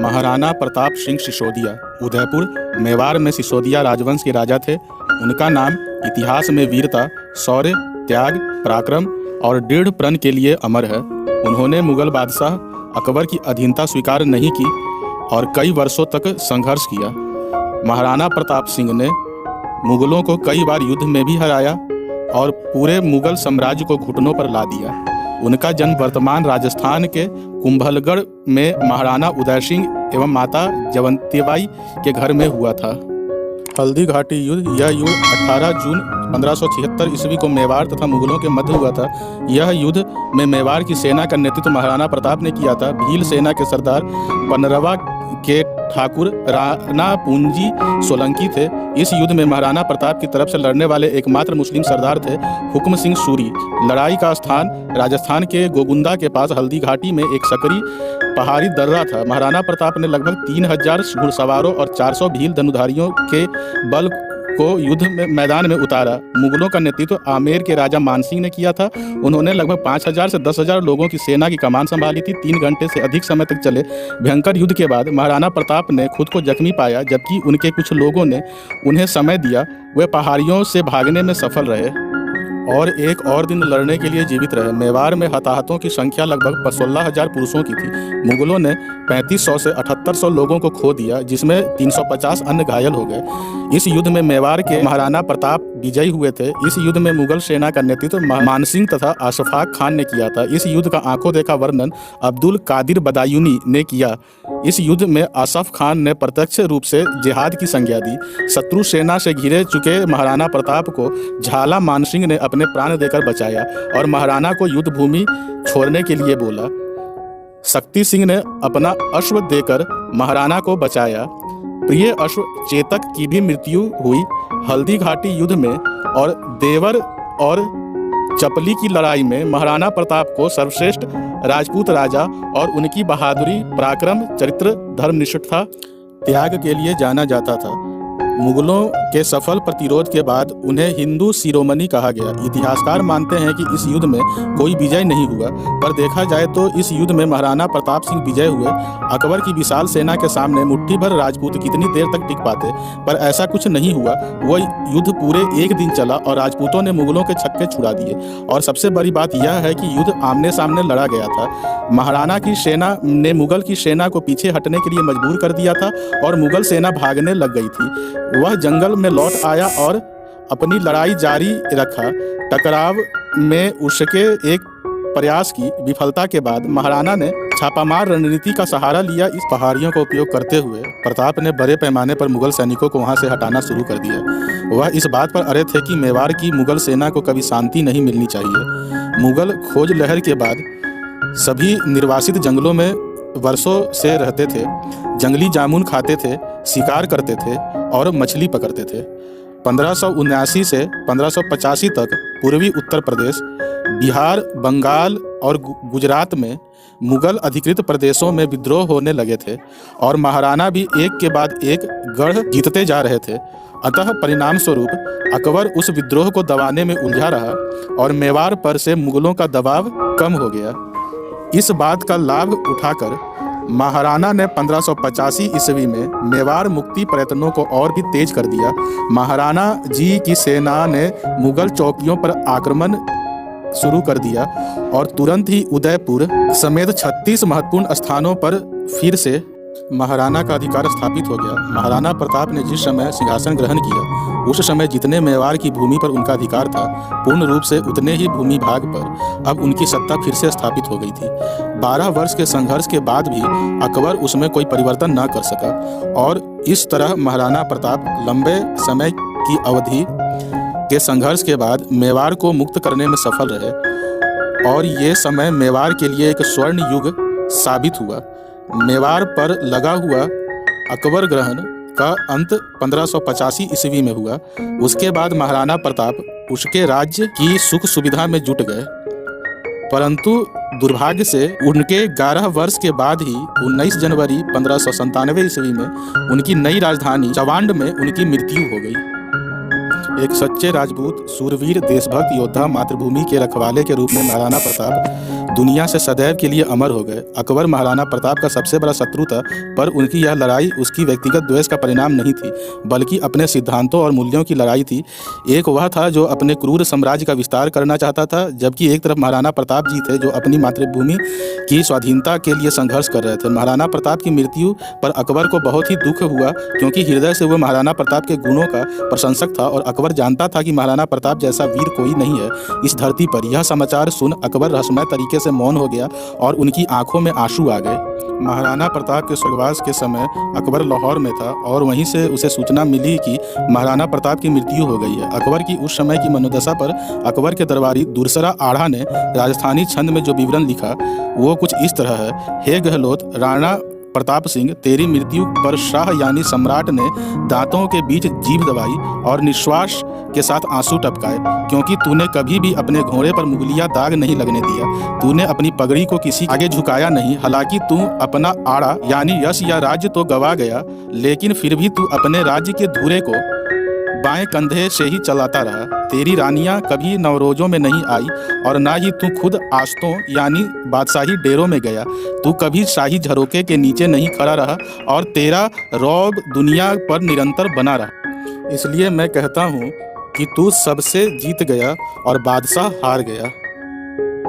महाराणा प्रताप सिंह सिसोदिया उदयपुर मेवाड़ में सिसोदिया राजवंश के राजा थे। उनका नाम इतिहास में वीरता, शौर्य, त्याग, पराक्रम और दृढ़ प्रण के लिए अमर है। उन्होंने मुगल बादशाह अकबर की अधीनता स्वीकार नहीं की और कई वर्षों तक संघर्ष किया। महाराणा प्रताप सिंह ने मुगलों को कई बार युद्ध में भी हराया और पूरे मुगल साम्राज्य को घुटनों पर ला दिया। उनका जन्म वर्तमान राजस्थान के कुंभलगढ़ में महाराणा उदय सिंह एवं माता जयवंतीबाई के घर में हुआ था। हल्दी घाटी युद्ध, यह युद्ध 18 जून 1576 ईस्वी को मेवाड़ तथा मुगलों के मध्य हुआ था। यह युद्ध में मेवाड़ की सेना का नेतृत्व महाराणा प्रताप ने किया था। भील सेना के सरदार पनरवा के ठाकुर राणा पूंजी सोलंकी थे। इस युद्ध में महाराणा प्रताप की तरफ से लड़ने वाले एकमात्र मुस्लिम सरदार थे हुक्म सिंह सूरी। लड़ाई का स्थान राजस्थान के गोगुंदा के पास हल्दी घाटी में एक सकरी पहाड़ी दर्रा था। महाराणा प्रताप ने लगभग 3000 घुड़सवारों और 400 भील धनुधारियों के बल को युद्ध में मैदान में उतारा। मुगलों का नेतृत्व आमेर के राजा मानसिंह ने किया था। उन्होंने लगभग 5000 से 10,000 लोगों की सेना की कमान संभाली थी। 3 घंटे से अधिक समय तक चले भयंकर युद्ध के बाद महाराणा प्रताप ने खुद को जख्मी पाया, जबकि उनके कुछ लोगों ने उन्हें समय दिया। वे पहाड़ियों से भागने में सफल रहे और एक और दिन लड़ने के लिए जीवित रहे। मेवाड़ में हताहतों की संख्या लगभग 16,000 पुरुषों की थी। मुगलों ने 3500 से 7800 लोगों को खो दिया, जिसमें 350 अन्य घायल हो गए। इस युद्ध में मेवाड़ के महाराणा प्रताप विजयी हुए थे। इस युद्ध में मुगल सेना का नेतृत्व मानसिंह तथा अशफाक खान ने किया था। इस युद्ध का आंखों देखा वर्णन अब्दुल कादिर बदायूनी ने किया। इस युद्ध में असफ खान ने प्रत्यक्ष रूप से जिहाद की संज्ञा दी। शत्रु सेना से घिरे चुके महाराणा प्रताप को झाला मानसिंह ने अपने प्राण देकर बचाया और महाराणा को युद्ध भूमि छोड़ने के लिए बोला। शक्ति सिंह ने अपना अश्व देकर महाराणा को बचाया। प्रिय अश्व चेतक की भी मृत्यु हुई। हल्दी घाटी युद्ध में और देवर और चपली की लड़ाई में महाराणा प्रताप को सर्वश्रेष्ठ राजपूत राजा और उनकी बहादुरी, पराक्रम, चरित्र, धर्मनिष्ठता, त्याग के लिए जाना जाता था। मुगलों के सफल प्रतिरोध के बाद उन्हें हिंदू शिरोमणि कहा गया। इतिहासकार मानते हैं कि इस युद्ध में कोई विजय नहीं हुआ, पर देखा जाए तो इस युद्ध में महाराणा प्रताप सिंह विजय हुए। अकबर की विशाल सेना के सामने मुट्ठी भर राजपूत कितनी देर तक टिक पाते, पर ऐसा कुछ नहीं हुआ। वह युद्ध पूरे 1 दिन चला और राजपूतों ने मुगलों के छक्के छुड़ा दिए। और सबसे बड़ी बात यह है कि युद्ध आमने सामने लड़ा गया था। महाराणा की सेना ने मुगल की सेना को पीछे हटने के लिए मजबूर कर दिया था और मुगल सेना भागने लग गई थी। वह जंगल में लौट आया और अपनी लड़ाई जारी रखा। टकराव में उसके एक प्रयास की विफलता के बाद महाराणा ने छापामार रणनीति का सहारा लिया। इस पहाड़ियों का उपयोग करते हुए प्रताप ने बड़े पैमाने पर मुगल सैनिकों को वहां से हटाना शुरू कर दिया। वह इस बात पर अड़े थे कि मेवाड़ की मुगल सेना को कभी शांति नहीं मिलनी चाहिए। मुगल खोज लहर के बाद सभी निर्वासित जंगलों में वर्षों से रहते थे। जंगली जामुन खाते थे, शिकार करते थे और मछली पकड़ते थे। 1579 से 1585 तक पूर्वी उत्तर प्रदेश, बिहार, बंगाल और गुजरात में मुगल अधिकृत प्रदेशों में विद्रोह होने लगे थे और महाराणा भी एक के बाद एक गढ़ जीतते जा रहे थे। अतः परिणाम स्वरूप अकबर उस विद्रोह को दबाने में उलझा रहा और मेवाड़ पर से मुगलों का दबाव कम हो गया। इस बात का लाभ उठाकर महाराणा ने 1585 ईस्वी में मेवाड़ मुक्ति प्रयत्नों को और भी तेज कर दिया। महाराणा जी की सेना ने मुगल चौकियों पर आक्रमण शुरू कर दिया और तुरंत ही उदयपुर समेत 36 महत्वपूर्ण स्थानों पर फिर से महाराणा का अधिकार स्थापित हो गया। महाराणा प्रताप ने जिस समय सिंहासन ग्रहण किया, उस समय जितने मेवाड़ की भूमि पर उनका अधिकार था, पूर्ण रूप से उतने ही भूमि भाग पर अब उनकी सत्ता फिर से स्थापित हो गई थी। 12 वर्ष के संघर्ष के बाद भी अकबर उसमें कोई परिवर्तन न कर सका और इस तरह महाराणा प्रताप लंबे समय की अवधि के संघर्ष के बाद मेवाड़ को मुक्त करने में सफल रहे और ये समय मेवाड़ के लिए एक स्वर्ण युग साबित हुआ। मेवाड़ पर लगा हुआ अकबर ग्रहण का अंत 1585 ईस्वी में हुआ। उसके बाद महाराणा प्रताप उसके राज्य की सुख सुविधा में जुट गए, परंतु दुर्भाग्य से उनके 11 वर्ष के बाद ही 19 जनवरी 1597 ईस्वी में उनकी नई राजधानी चवांड में उनकी मृत्यु हो गई। एक सच्चे राजपूत, सूरवीर, देशभक्त योद्धा, मातृभूमि के रखवाले के रूप में महाराणा प्रताप दुनिया से सदैव के लिए अमर हो गए। अकबर महाराणा प्रताप का सबसे बड़ा शत्रु था, पर उनकी यह लड़ाई उसकी व्यक्तिगत द्वेष का परिणाम नहीं थी, बल्कि अपने सिद्धांतों और मूल्यों की लड़ाई थी। एक वह था जो अपने क्रूर साम्राज्य का विस्तार करना चाहता था, जबकि एक तरफ महाराणा प्रताप जी थे जो अपनी मातृभूमि की स्वाधीनता के लिए संघर्ष कर रहे थे। महाराणा प्रताप की मृत्यु पर अकबर को बहुत ही दुख हुआ, क्योंकि हृदय से वह महाराणा प्रताप के गुणों का प्रशंसक था और अकबर जानता था कि महाराणा प्रताप जैसा वीर कोई नहीं है इस धरती पर। यह समाचार सुन अकबर रहस्यमय तरीके से मौन हो गया और उनकी आंखों में आंसू आ गए। महाराणा प्रताप के स्वर्गवास के समय अकबर लाहौर में था और वहीं से उसे सूचना मिली कि महाराणा प्रताप की मृत्यु हो गई है। अकबर की उस समय की मनोदशा पर अकबर के दरबारी दुरसरा आढ़ा ने राजस्थानी छंद में जो विवरण लिखा वो कुछ इस तरह है। हे गहलोत, राणा प्रताप सिंह, तेरी मृत्यु पर शाह यानी सम्राट ने दांतों के बीच जीभ दबाई और निश्वास के साथ आंसू टपकाए, क्योंकि तूने कभी भी अपने घोड़े पर मुगलिया दाग नहीं लगने दिया। तूने अपनी पगड़ी को किसी आगे झुकाया नहीं। हालांकि तू अपना आड़ा यानी यश या राज्य तो गवा गया, लेकिन फिर भी तू अपने राज्य के धुरे को बाएं कंधे से ही चलाता रहा। तेरी रानियां कभी नवरोजों में नहीं आई और ना ही तू खुद आस्तों यानी बादशाही डेरों में गया। तू कभी शाही झरोके के नीचे नहीं खड़ा रहा और तेरा रौब दुनिया पर निरंतर बना रहा। इसलिए मैं कहता हूँ कि तू सबसे जीत गया और बादशाह हार गया।